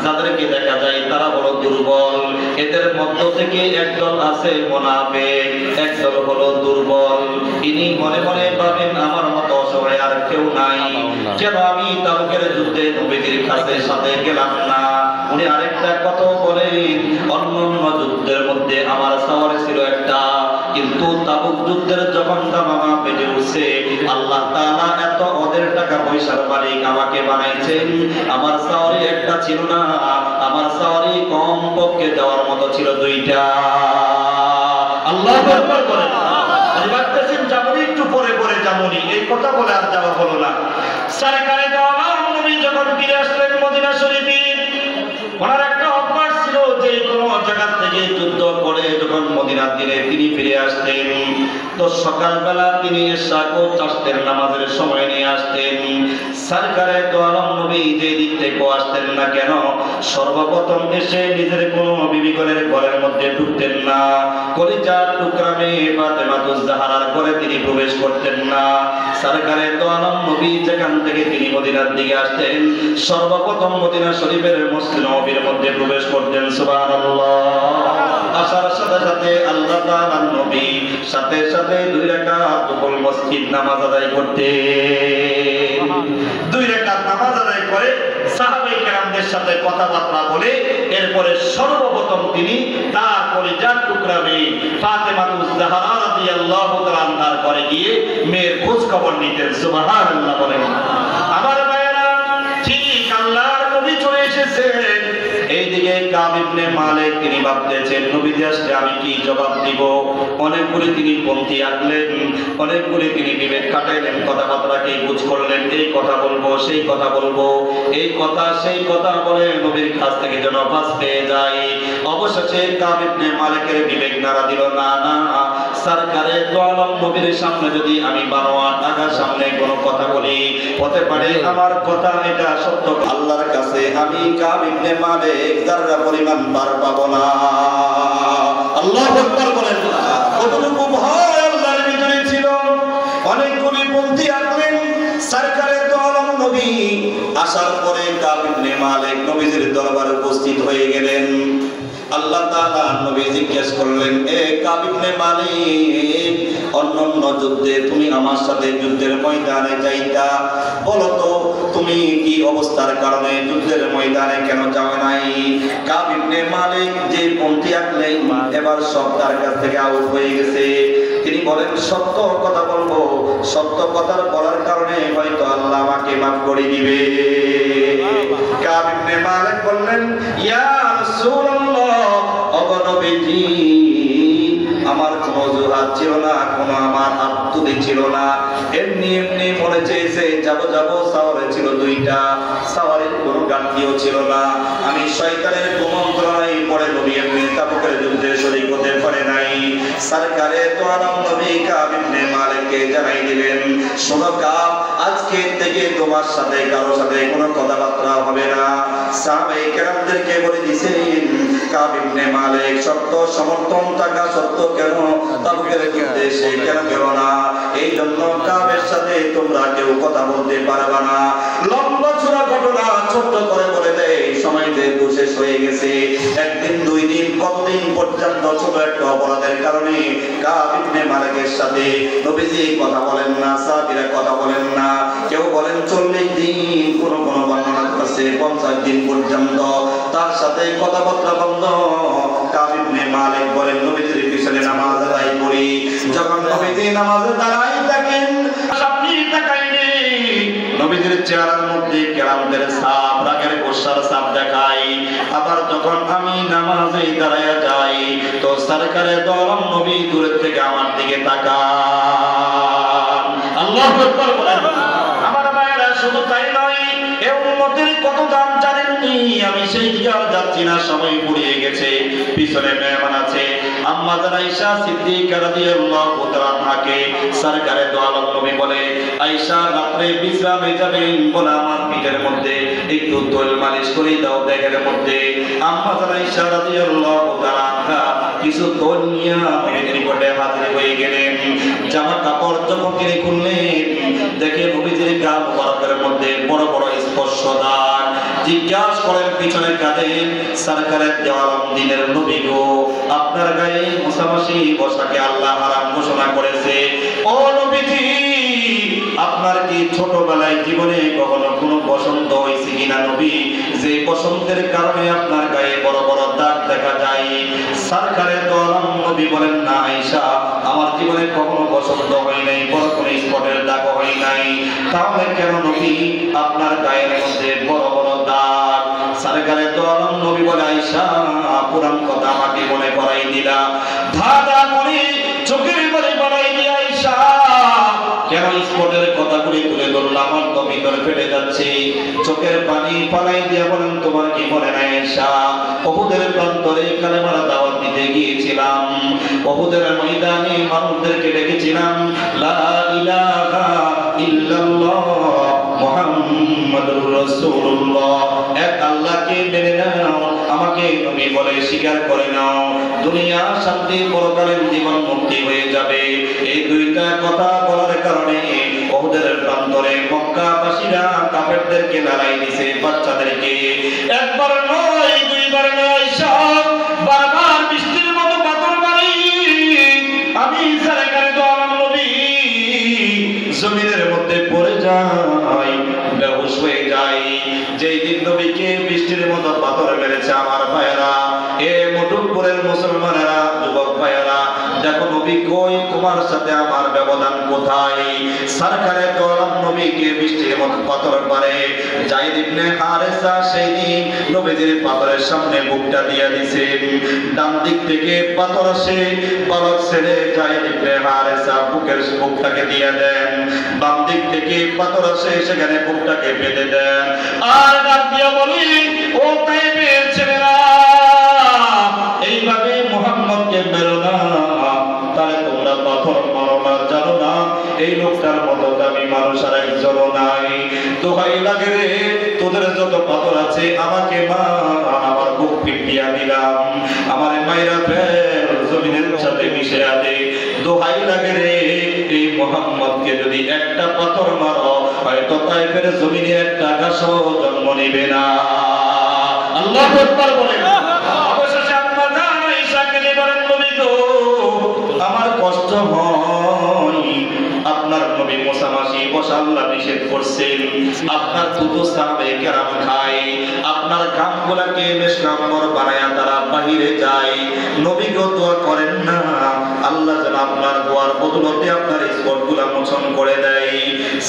যাদেরকে দেখা যায় তারা বড় দুর্বল। এদের মধ্য থেকে একদল আছে মুনাফিক, একদল হলো দুর্বল। ইনি মনে মনে ভাবেন আমার মতো অসহায় আর কেউ নাই, কেন আমি তাবুকের যুদ্ধে নবীর কাছে সাথে গেলাম না। উনি আরেকটা কথা বলেন, অন্যান্য যুদ্ধের মধ্যে আমার সাওয়ারি ছিল একটা, কিন্তু তাবুক যুদ্ধের যখন দামামা বেজে উঠছে, আল্লাহ তাআলা এত ওদের টাকা পয়সার মালিক আমাকে বানাইছেন, আমার সাওয়ারি একটা ছিল না, আমার সাওয়ারি কম পক্ষে দেওয়ার মতো ছিল দুইটা। আল্লাহু আকবার বলেন। আমি ভাবতেছেন যাবনি একটু পরে পরে যাবনি, এই কথা বলে আর যাওয়া হলো না। সরকারে দো আলম নবী যখন ফিরে আসলেন মদিনা শরীফে, ওনার একটা অভ্যাস ছিল যে কোনো জায়গা থেকে যুদ্ধ করে যখন মদিনার দিনে তিনি ফিরে আসতেন, তো সকালবেলা তিনি ইশা ও চাষের নামাজের সময় নিয়ে আসতেন। সরকারে দো আলম নবী যে দিক থেকে আসতেন না কেন, সর্বপ্রথম এসে নিজের কোনো বিবিগণের ঘরের মধ্যে ঢুকতেন না, কলিজার টুকরা মেয়ে ফাতেমাতুজ জাহরার ঘরে তিনি প্রবেশ করতেন না। সরকারে দো আলম নবী যেখান থেকে তিনি মদিনার দিকে আসতেন, সর্বপ্রথম মদিনা শরীফের মসজিদ নববীর মধ্যে প্রবেশ করতেন। সুবহানাল্লাহ। আসার সাথে সাথে আল্লাহ তাআলার নবী সাথে সাথে 2 রাকাত দুপুর মসজিদ নামাজ আদায় করতেন। 2 রাকাত নামাজ আদায় করে সাহাবায়ে কেরামদের সাথে কথাবার্তা বলে এরপরে সর্বপ্রথম তিনি তার কলিজার টুকরা মেয়ে ফাতেমাতুজ জাহরা রাদিয়াল্লাহু তাআলা আনহার ঘরে গিয়ে মেয়ের খোঁজ খবর নিতেন। সুবহানাল্লাহ বলেন। আমার ভাইয়েরা, ঠিক আল্লাহর নবী চলে এসেছেন। এইদিকে কাব ইবনে মালিক তিনি ভাবতেছেন নবীজি আসলে আমি কি জবাব দিব। অনেকগুলি তিনি পন্থী আঁকলেন, অনেকগুলি তিনি বিবেক খাটাইলেন, কথাবার্তাকে বুঝ করলেন, এই কথা বলবো সেই কথা বলবো, এই কথা সেই কথা বলে নবীর কাছ থেকে যেন ফাঁস পেয়ে যায়। অবশেষে কাব ইবনে মালিকের বিবেক নাড়া দিল, না না, সরকারে দো আলম নবীর সামনে যদি আমি 12 টাকার সামনে কোনো কথা বলি, হতে পারে আমার কথা এটা সত্য, আল্লাহর কাছে আমি কাব ইবনে মালিক যারা পরিমাণ পার পাবো না। আল্লাহু আকবার বলেন। কতটুকু ভয় আল্লাহর ভিতরে ছিল। অনেকগুলি পন্থী আঁকলেন। সরকারে দো আলম নবী আসার পরে কাব ইবনে মালিক নবীজির দরবারে উপস্থিত হয়ে গেলেন। আল্লাহ তাআলা নবী জিজ্ঞেস করলেন, এ কাব ইবনে মালিক, অন্যান্য যুদ্ধে তুমি আমার সাথে যুদ্ধের ময়দানে যাইতা, বলো তো তুমি কি অবস্থার কারণে যুদ্ধের ময়দানে কেন যাও নাই? কাব ইবনে মালিক যে পন্থী আঁকলেন এবার সব তার কাছ থেকে আউট হয়ে গেছে। তিনি বলেন সত্য কথা বলবো, সত্য কথা বলার কারণে হয়তো আল্লাহ আমাকে মাফ করে দিবে। কাব ইবনে মালিক বললেন, ইয়া রাসূলুল্লাহ, ওগো নবীজি, আমার কোনো অজুহাত ছিল না, কোনো আমার আত্মদি ছিল না, এমনি এমনি মনে চেয়েছে যাবো যাবো, সাওয়ারে ছিল 2টা, সাওয়ারের কোনো গাড়িও ছিল না, আমি শয়তানের কুমন্ত্রণায় পড়ে নবী এমনি তাবুকের যুদ্ধে শরীক হতে পারে নাই। সরকারে দো আলম নবী কাব ইবনে মালিককে জানাই দিলেন, শোনো কাব, আজকে থেকে তোমার সাথে কারো সাথে কোনো কথাবার্তা হবে না। সাহাবায়ে কেরামদেরকে বলে দিয়েছেন, কাব ইবনে মালিক সত্য সমর্থন থাকা সত্য কেন তাবুকের যুদ্ধে সে কেন গেল না, এই জন্য কাবের সাথে তোমরা কেউ কথা বলতে পারবে না। লম্বা চূড়া ঘটনা ছোট্ট করে বলে দেয়, সময় যেহেতু শেষ হয়ে গেছে। একদিন 2 দিন কতদিন পর্যন্ত ছোট একটা অপরাধের কারণে কাব ইবনে মালিকের সাথে নবীজি কথা বলেন না, সাহাবীরা কথা বলেন না। কেউ বলেন 40 দিন, কোন কোন বর্ণনা আছে 50 দিন পর্যন্ত তার সাথে কথাবার্তা বন্ধ। কাব ইবনে মালিক বলেন নবীজির পিছনে নামাজ আদায় করি, যখন নবীজি নামাজে দাঁড়াই থাকেন আপনি তাকাইনি, নবীজির চেহারার মধ্যে কেরামতের ছাপ, রাগের গোসার ছাপ দেখাই। আবার যখন আমি নামাজে দাঁড়ায়া যাই তো সরকারে দো আলম নবী দূরের থেকে আমার দিকে তাকান। আল্লাহু আকবার বলেন। আমার ভাইরা, শুধু তাই নয়, এই উম্মতের কত দাম জানেননি? আমি সেই দিকে আর যাচ্ছি না, সময় ফুরিয়ে গেছে। পিছনে মেহমান আছে, আম্মা জান আয়েশা সিদ্দিকা রাদিয়াল্লাহু তাআলা আনহাকে সরকারে দো আলম নবী বলে, আয়েশা রাতে বিশ্রামে যাবেন, বলে আমার পিঠের মধ্যে একটু তেল মালিশ করে দাও দেহের মধ্যে। আম্মা জান আয়েশা রাদিয়াল্লাহু তাআলা আনহা কিছু তেল নিয়ে নবীর নিকটে হাজির হয়ে গেলেন। জামা কাপড় যখন তিনি খুললেন, দেখে নবীজির গা মুবারকের জিজ্ঞাসা করেন পিছনে কাঁদেন, সরকারে দো আলম দিনের নবী গো, আপনার গায়ে মুসামাশি বসাকে আল্লাহ হারাম ঘোষণা করেছে। ও নবীজি, আপনার কি ছোটবেলায় জীবনে কখনো কোনো বসন্ত হয়েছে কিনা নবী, যে বসন্তের কারণে আপনার গায়ে বড় বড় দাগ দেখা যায়? সরকারে দো আলম নবী বলেন, না আয়েশা, আমার জীবনে কখনো বসন্ত হয় নাই, বড় কোনো স্পটের দাগ হয় নাই। তাহলে কেন নবী আপনার গায়ের মধ্যে বড় বড় দাগ? সরকারে দো আলম নবী বলে, আয়েশা, পুরান কথা আমাকে মনে করাই দিলা, ধাঁধা করে চোখের পানি বানাই দিয়ে আয়েশা, কেন স্পটের কথাগুলি তুলে ধরলাম? আমার তো ভিতরে ফেটে যাচ্ছে। চোখের পানি পালাই দিয়ে বলেন, তোমার কি মনে নাই আয়েশা, উহুদের প্রান্তরে কালেমার দাওয়াত দিতে গিয়েছিলাম, উহুদের ময়দানে মানুষদেরকে ডেকেছিলাম, লা ইলাহা ইল্লাল্লাহ মুহাম্মাদুর রাসূলুল্লাহ, এক আল্লাহকে মেনে নাও, আমাকে নবী বলে স্বীকার করে নাও, দুনিয়া শান্তি, পরকালের জীবন মুক্তি হয়ে যাবে। এই দুইটা কথা বলার কারণে উহুদের প্রান্তরে মক্কাবাসীরা কাফেরদেরকে লড়াই দিয়েছে, বাচ্চাদেরকে। একবার নয়, দুইবার নয়, সব বারবার বৃষ্টির মতো পাথর মারি আমি সরকারে দো আলম নবী জমিনের মধ্যে পড়ে যাই, বেহুশ হয়ে যাই। যেই দিন নবীকে বৃষ্টির মতো পাথর মেরেছে আমার ভাইয়েরা, এ মুটুকপুরের মুসলমানেরা, যুবক ভাইয়েরা, দেখো নবী কই, তোমার সাথে আমার ব্যবধান কোথায়? সরকারে দো আলম নবীকে বৃষ্টির মতো পাথর মারে। যায়েদ ইবনে হারেসা সেই দিন নবীজির পাথরের সামনে বুকটা দিয়ে দিছে, ডান দিক থেকে পাথর আসে, বালক ছেলে যায়েদ ইবনে হারেসা বুকটাকে দিয়ে দেন, বাম দিক থেকে পাথর আসে, সেখানে বুকটাকে বেঁধে দেন, আর ডাক দিয়া বলি, ও তাইবের ছেলেরা, এইভাবে মুহাম্মদকে মেরো না, তাহলে তোমরা পাথর মারো না, জানো না এই লোকটার মতো দামি মানুষ আর একজন নাই। দোহাই লাগে রে, তোদের যত পাথর আছে আমাকে মা, আমার বুক পিটিয়ে দিলাম, আমার মায়েরা ফের জমিনের সাথে মিশে আছে। দোহাই লাগে রে, এই মুহাম্মদকে যদি একটা পাথর মারো, হয়তো তাইফের জমিনে একটা গাছও জন্ম নিবে না। আল্লাহু আকবার বলেন। অবশেষে আপনার আয়েশাকে বলেন, নবী গো, আমার কষ্ট হয়, আপনার নবী মোসামাসি বসা আল্লাহ নিষেধ করছেন, আপনার দুটো সাহাবে কেরাম খায়, আপনার কামগুলাকে বেশকাম্বর বানায়া তারা বাহিরে যায়, নবী গো দোয়া করেন না, আল্লাহ যেন আপনার দোয়ার বদলতে আপনার স্পটগুলা মোচন করে দেয়।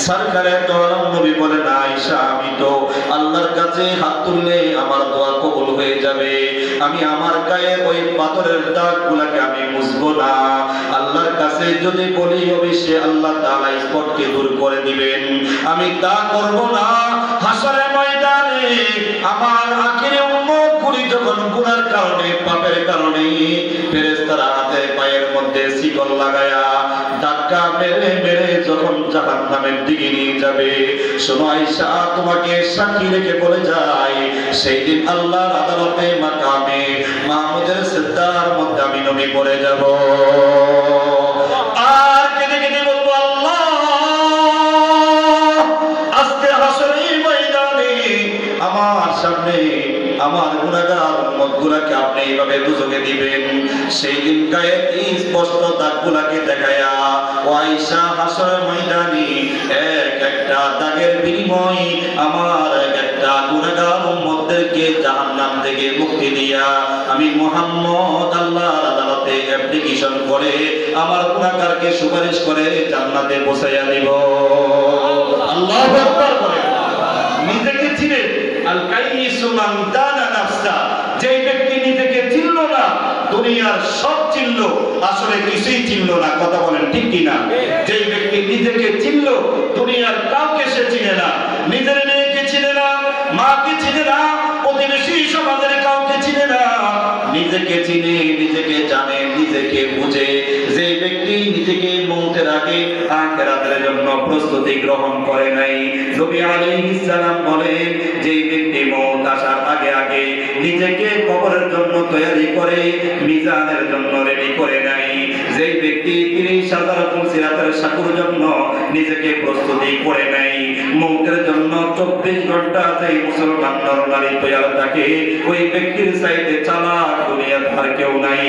সরকারে দো আলম নবী বলেন, আয়েশা, আমি তো আল্লাহর কাছে হাত তুললে আমার দোয়া কবুল হয়ে যাবে, আমি আমার গায়ে ওই পাথরের দাগগুলাকে আমি মুছবো না, আল্লাহর কাছে যদি বলি অবশ্যই আল্লাহ তাআলা স্পটকে দূর করে দিবেন, আমি তা করব না। হাসরের ময়দানে আমার আখিরে উম্মতগুলি যখন গুনার কারণে, পাপের কারণে ফেরেশতারা হাতে পায়ের মধ্যে শিকল লাগায়া ধাক্কা মেরে মেরে যখন জাহান্নামের দিকে নিয়ে যাবে, শোনো আয়েশা, তোমাকে সাক্ষী রেখে বলে যায়, সেই দিন আল্লাহর আদালতে মাকামে মাহমুদের সিজদার মধ্যে আমি নবী পড়ে যাব, আর কেঁদে কেঁদে বলবো, আল্লাহ, আজকে হাসরের ময়দানে আমার সামনে আমার গুনাহগার উম্মতগুলোকে আপনি এইভাবে দুজকে দিবেন। সেই দিন গায়ে স্পষ্ট দাগগুলোকে দেখায়া ও আয়েশা হাসরের ময়দানে এক একটা দাগের বিনিময়ে আমার একটা গুনাহগার উম্মতদেরকে জাহান্নাম থেকে মুক্তি দিয়া আমি মুহাম্মদ আল্লাহর আদালতে অ্যাপ্লিকেশন করে আমার গুনাহগারকে সুপারিশ করে জান্নাতে পৌঁছাইয়া দিব। আল্লাহু আকবার বলেন। নিজেকে চিনে আল কাইয়িসু মান দানা নাফসা, যে ব্যক্তি নিজেকে চিনল না, দুনিয়ার সব চিনল, আসলে কিছুই চিনল না। কথা বলেন ঠিক কি না? যে ব্যক্তি নিজেকে চিনল, দুনিয়ার কাউকে সে চিনে না, নিজের মেয়েকে চিনে না, মাকে চিনে না, প্রতিবেশী সমাজের কাউকে চিনে না, নিজেকে চিনে, নিজেকে জানে, নিজেকে বুঝে। যে ব্যক্তি নিজেকে মৌতের আগে আখিরাতের জন্য প্রস্তুতি গ্রহণ করে নাই। নবী আলাইহিস সালাম বলেন, যে ব্যক্তি মওত আসার আগে আগে নিজেকে কবরের জন্য তৈরি করে, মিজানের জন্য রেডি করে নাই, যে ব্যক্তি 30,000 ফুলসিরাতের সাকুর জন্য নিজেকে প্রস্তুতি করে নাই, মওতের জন্য 24 ঘন্টা যেই মুসলমান নরনারী তৈরি থাকে, ওই ব্যক্তির চাইতে চালাক দুনিয়াতে আর কেউ নাই।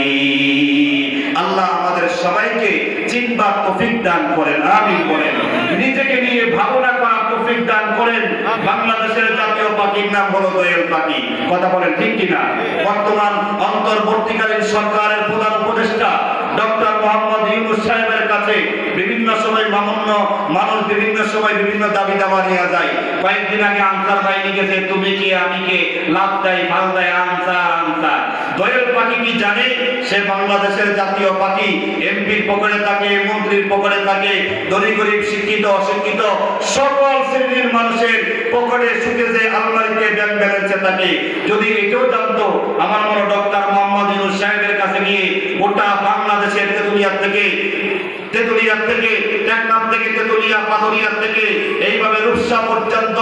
আল্লাহ আমাদের সবাইকে চিন্তার তৌফিক দান করেন, আমিন বলেন। নিজেকে নিয়ে ভাবনা করার তৌফিক দান করেন। বাংলাদেশের জাতীয় পাখির নাম হলো দোয়েল পাখি, কথা বলেন ঠিক কিনা? বর্তমান অন্তর্বর্তীকালীন সরকারের প্রধান উপদেষ্টা ডক্টর মোহাম্মদ ইউনূস সাহেবের কাছে বিভিন্ন সময় মামুন্য মানুষ বিভিন্ন সময় বিভিন্ন দাবি দাবা নিয়ে যায়। কয়েকদিন আগে আনসার বাহিনী গেছে, তুমি কে আমি কে, লাভ দেয় ফাল দেয়, আনসার আনসার। দোয়েল পাখি কি জানে সে বাংলাদেশের জাতীয় পাখি? এমপির পকেটে থাকে, মন্ত্রীর পকেটে থাকে, ধনী গরিব শিক্ষিত অশিক্ষিত সকল শ্রেণীর মানুষের পকেটে সুখেজে আলমারিতে ব্যাংক ব্যালেন্সে থাকে। যদি এটাও জানতো, আমার মনে ডক্টর মোহাম্মদ ইউনূস সাহেবের কাছে গিয়ে গোটা বাংলাদেশের তেতুলিয়া থেকে টেকনাফ থেকে তেতুলিয়া পাথরিয়া থেকে এইভাবে রূপসা পর্যন্ত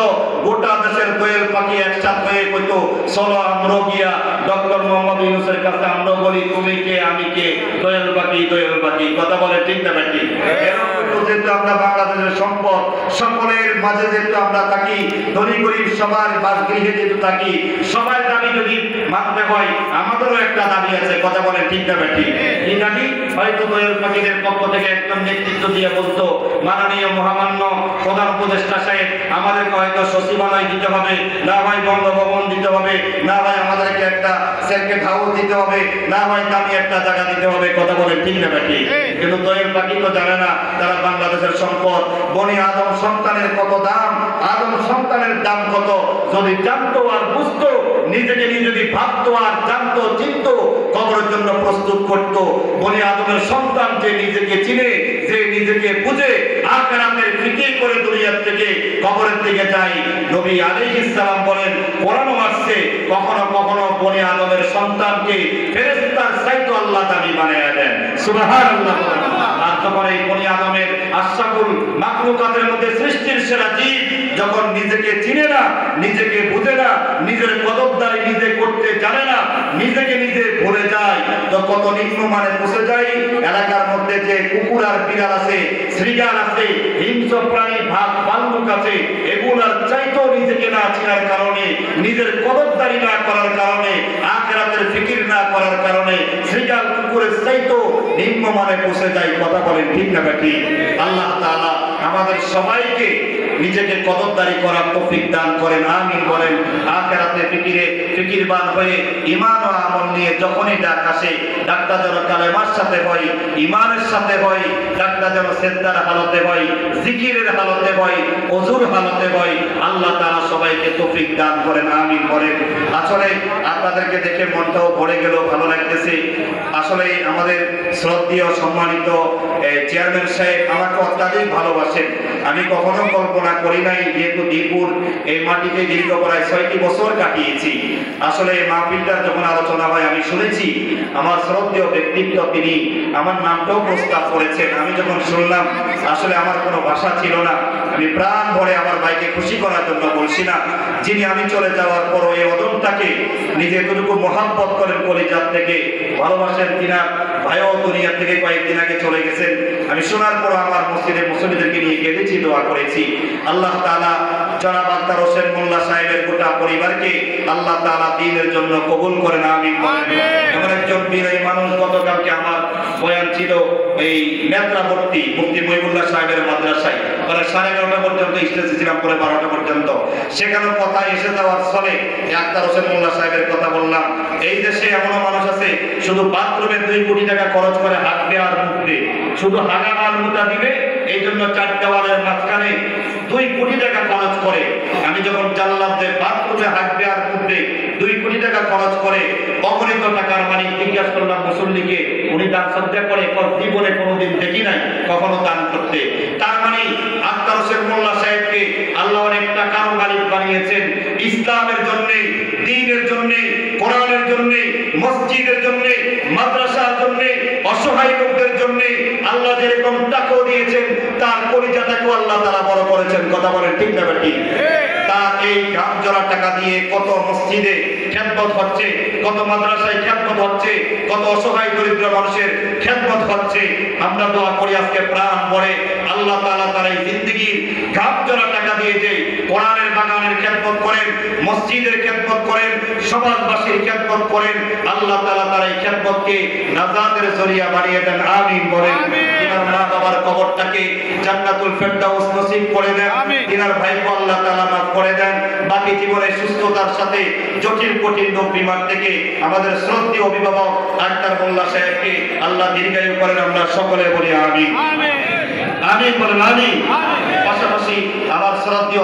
গোটা দেশের দোয়েল পাখি একসাথে হয়ে কইতো, চলো আমরা গিয়া ডক্টর মোহাম্মদ ইউনূসের কাছে আমরা বলি, তুমি কে আমি কে, দোয়েল পাখি দোয়েল পাখি, কথা বলে ঠিক না বেটি? যেহেতু আমরা বাংলাদেশের সম্পদ, সকলের মাঝে যেহেতু আমরা থাকি, ধনী গরিব সবার বাসগৃহে যেহেতু থাকি, সবার দাবি যদি মানতে হয়, আমাদেরও একটা দাবি আছে, কথা বলে ঠিক না বেটি? এই দাবি হয়তো দোয়েল পাখিদের পক্ষ থেকে একদম নেতৃত্ব দিয়ে বলতো, মাননীয় মহামান্য প্রধান উপদেষ্টা সাহেব আমাদেরকে হয়তো সচিবালয় দিতে হবে, না হয় বঙ্গভবন দিতে হবে, না হয় আমাদেরকে একটা সার্কিট হাউস দিতে হবে, না হয় দামি একটা জায়গা দিতে হবে, কথা বলে ঠিক না বেটি? কিন্তু দোয়েল পাখি তো জানে না তারা বাংলাদেশের সম্পদ, বনি আদম সন্তানের কত দাম, আদম সন্তানের দাম কত। যদি জানতো আর বুঝতো, নিজেকে নিয়ে যদি ভাবতো আর জানতো চিনতো, কবরের জন্য প্রস্তুত করতো। বনি আদমের সন্তান যে নিজেকে চিনে, যে নিজেকে বুঝে, আখিরাতের ফিকির করে দুনিয়ার থেকে কবরের দিকে যায়। নবী আলাইহিস সালাম বলেন, কোরআনও আসছে, কখনো কখনো বনি আদমের সন্তানকে ফেরেশতার চাইতে আল্লাহ দামি বানায়া দেন, সুবহানাল্লাহ। আর তখন এই বনি আদমের আশরাফুল মাখলুকাতের মধ্যে সৃষ্টির সেরা জীব যখন নিজেকে চিনে না, নিজেকে বুঝে না, নিজের কদরদারি নিজে করতে জানে না, নিজেকে নিজে ভুলে যায়, তো কত নিম্নমানে পৌঁছে যায়। এলাকার মধ্যে যে কুকুর আর বিড়াল আছে, শৃগাল আছে, হিংস্র প্রাণী ভাগ ভাল্লুক আছে, এগুলার চাইতেও নিজেকে না চেনার কারণে, নিজের কদরদারি না করার কারণে, আখিরাতের ফিকির না করার কারণে শৃগাল কুকুরের চাইতেও নিম্নমানে পৌঁছে যায়, কথা বলেন ঠিক না বেটি? আল্লাহ তাআলা আমাদের সবাইকে নিজেকে কদরদারি করার তৌফিক দান করেন, আমিন বলেন। আখিরাতে ফিকিরবান হয়ে ঈমান ও আমল নিয়ে যখনই ডাক আসে, ডাকটা যেন কালেমার সাথে হয়, ঈমানের সাথে হয়, ডাকটা যেন সিজদার হালতে হয়, জিকিরের হালতে হয়, ওযুর হালতে হয়। আল্লাহ তাআলা সবাইকে তৌফিক দান করেন, আমিন বলেন। আসলে আপনাদেরকে দেখে মনটাও ভরে গেল, ভালো লাগতেছে। আসলে আমাদের শ্রদ্ধেয় সম্মানিত চেয়ারম্যান সাহেব আমাকে অত্যাধিক ভালোবাসেন। আমি কখনো কল্পনা করি নাই, যেহেতু দীপুর এই মাটিতে দীর্ঘ প্রায় 6টি বছর কাটিয়েছি। আসলে এই মাহফিলটার যখন আলোচনা হয় আমি শুনেছি, আমার শ্রদ্ধেয় ব্যক্তিত্ব তিনি আমার নামটাও প্রস্তাব করেছেন। আমি যখন শুনলাম আসলে আমার কোনো ভাষা ছিল না, আমি প্রাণ ভরে আমার ভাইকে খুশি করার জন্য বলছি না, যিনি আমি চলে যাওয়ার পর এই অদমটাকে নিজে এতটুকু মহাব্বত করেন, কলিজাত থেকে ভালোবাসেন, কিনা ভাইও দুনিয়া থেকে কয়েকদিন আগে চলে গেছেন। আমি শোনার পর আমার মসজিদের মুসল্লিদেরকে নিয়ে কেঁদেছি, দোয়া করেছি। আল্লাহ তাআলা জনাব আক্তার হোসেন মোল্লা সাহেবের গোটা পরিবারকে আল্লাহ তাআলা দ্বীনের জন্য কবুল করেন, আমিন বলেন। এমন একজন বীর মানুষ, গতকালকে আমার বয়ান ছিল এই নেত্রাবর্তী মুফতি মহিবুল্লাহ সাহেবের মাদ্রাসায়, মানে 11:30 পর্যন্ত স্টেজে ছিলাম, পরে 12টা পর্যন্ত। সেখানে কথা এসে যাওয়ার ফলে আক্তার হোসেন মোল্লা সাহেবের কথা বললাম। এই দেশে এমনও মানুষ আছে শুধু বাথরুমে 2 কোটি টাকা খরচ করে হাঁটবে আর মুখবে, শুধু হাগা আর মুতা দিবে, এই জন্য 4 দেওয়ালের মাঝখানে 2 কোটি টাকা খরচ করে। আমি যখন জানলাম যে বাথরুমে হাঁটবে আর মুখবে 2 কোটি টাকা খরচ করে, অগণিত টাকার মালিক, জিজ্ঞাসা করলাম মুসল্লিকে, উনি দান সদ্যা করে? জীবনে কোনোদিন দেখি নাই কখনো দান করতে। তার মানে আক্তার হোসেন মোল্লা সাহেবকে আল্লাহ অনেক টাকার মালিক বানিয়েছেন, ইসলামের জন্য, দ্বীনের জন্য, কোরআনের জন্য, মসজিদের জন্য, মাদ্রাসার জন্য, অসহায় অসহায় লোকদের জন্য আল্লাহ যেরকম টাকাও দিয়েছেন, তার কলিজাটাকেও আল্লাহ তাআলা বড় করেছেন। কথা বলেন ঠিক না ঠিক? তার এই ঘাম জড়া টাকা দিয়ে কত মসজিদে খেদমত হচ্ছে, কত মাদ্রাসায় খেদমত হচ্ছে, কত অসহায় দরিদ্র মানুষের খেদমত হচ্ছে। আমরা দোয়া করি আজকে প্রাণ ভরে আল্লাহ তাআলা তার এই জিন্দেগির ঘাম জড়া টাকা দিয়ে যে কোরআনের বাগানের খেদমত করেন, মসজিদের খেদমত করেন, সমাজবাসীর খেদমত করেন, আল্লাহ তাআলা তার এই খেদমতকে নাজাতের জরিয়া বানিয়ে দেন। আমিন বলেন। তিনার মা বাবার কবরটাকে জান্নাতুল ফেরদাউস নসিব করে দেন। তিনার ভাইকে আল্লাহ তাআলা মাফ করে দেন। বাকি জীবনে সুস্থতার সাথে জটিল কঠিন রোগ বিমার থেকে আমাদের শ্রদ্ধেয় অভিভাবক ডাক্তার মোল্লা সাহেবকে আল্লাহ দীর্ঘায়ু করেন। আমরা সকলে বলি আমিন। আমিন বলেন। আমিন। পাশাপাশি আমার শ্রদ্ধেয়